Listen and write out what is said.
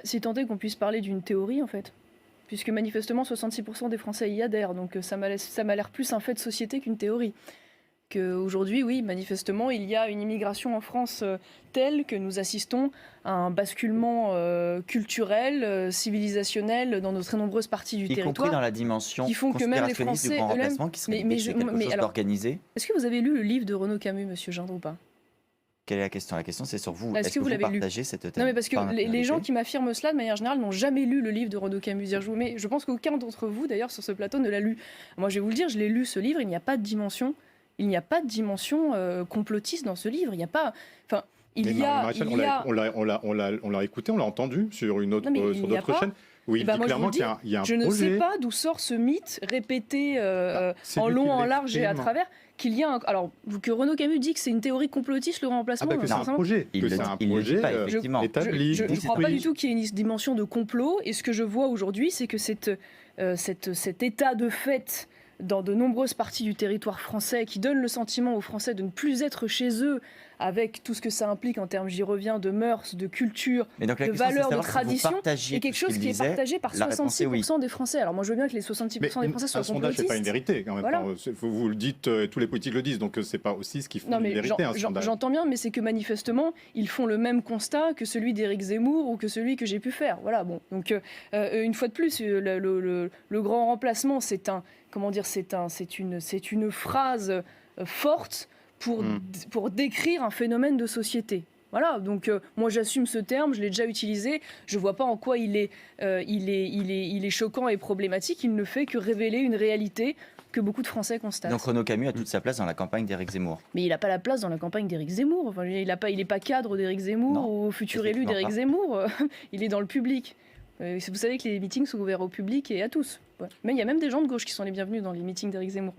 Si tant est qu'on puisse parler d'une théorie, en fait. Puisque manifestement, 66% des Français y adhèrent. Donc ça m'a l'air plus un fait de société qu'une théorie. Qu'aujourd'hui, oui, manifestement, il y a une immigration en France telle que nous assistons à un basculement culturel, civilisationnel dans de très nombreuses parties du territoire. Y compris dans la dimension qui font que même les conspirationniste Français du grand remplacement, qui serait quelque chose d'organisé. Est-ce que vous avez lu le livre de Renaud Camus, monsieur Gindre, ou pas? Quelle est la question? La question, c'est sur vous. Est-ce que vous l'avez lu? Partagez cette thèse? Non, mais parce que les gens qui m'affirment cela, de manière générale, n'ont jamais lu le livre de Renaud Camus. Mais je pense qu'aucun d'entre vous, d'ailleurs, sur ce plateau, ne l'a lu. Moi, je vais vous le dire, je l'ai lu, ce livre, il n'y a pas de dimension. Il n'y a pas de dimension complotiste dans ce livre. Il n'y a pas... Enfin, on l'a écouté, on l'a entendu sur d'autres chaînes. Oui, il dit clairement qu'il y a un projet. Je ne sais pas d'où sort ce mythe répété en long, en large et à travers. Qu'il y a alors que Renaud Camus dit que c'est une théorie complotiste, le remplacement. Que c'est un projet. Il ne dit pas, effectivement. Établi. Je ne crois pas du tout qu'il y ait une dimension de complot. Et ce que je vois aujourd'hui, c'est que cet état de fait dans de nombreuses parties du territoire français qui donne le sentiment aux Français de ne plus être chez eux, avec tout ce que ça implique en termes, j'y reviens, de mœurs, de culture, de valeurs, de tradition, et quelque chose qui est partagé par 66% des Français. Alors moi je veux bien que les 66% des Français soient complotistes. Un sondage, c'est pas une vérité quand même. Voilà. Vous le dites, tous les politiques le disent, donc c'est pas aussi ce qui fait une vérité, un sondage. J'entends bien, mais c'est que manifestement, ils font le même constat que celui d'Éric Zemmour ou que celui que j'ai pu faire. Voilà, bon. Donc une fois de plus, le grand remplacement, c'est une phrase forte pour décrire un phénomène de société. Voilà, donc moi j'assume ce terme, je l'ai déjà utilisé, je vois pas en quoi il est choquant et problématique, il ne fait que révéler une réalité que beaucoup de Français constatent. Donc Renaud Camus a toute sa place dans la campagne d'Éric Zemmour. Mais il n'a pas la place dans la campagne d'Éric Zemmour, enfin, il n'est pas cadre d'Éric Zemmour ou futur élu d'Éric Zemmour, il est dans le public. Vous savez que les meetings sont ouverts au public et à tous. Ouais. Mais il y a même des gens de gauche qui sont les bienvenus dans les meetings d'Éric Zemmour.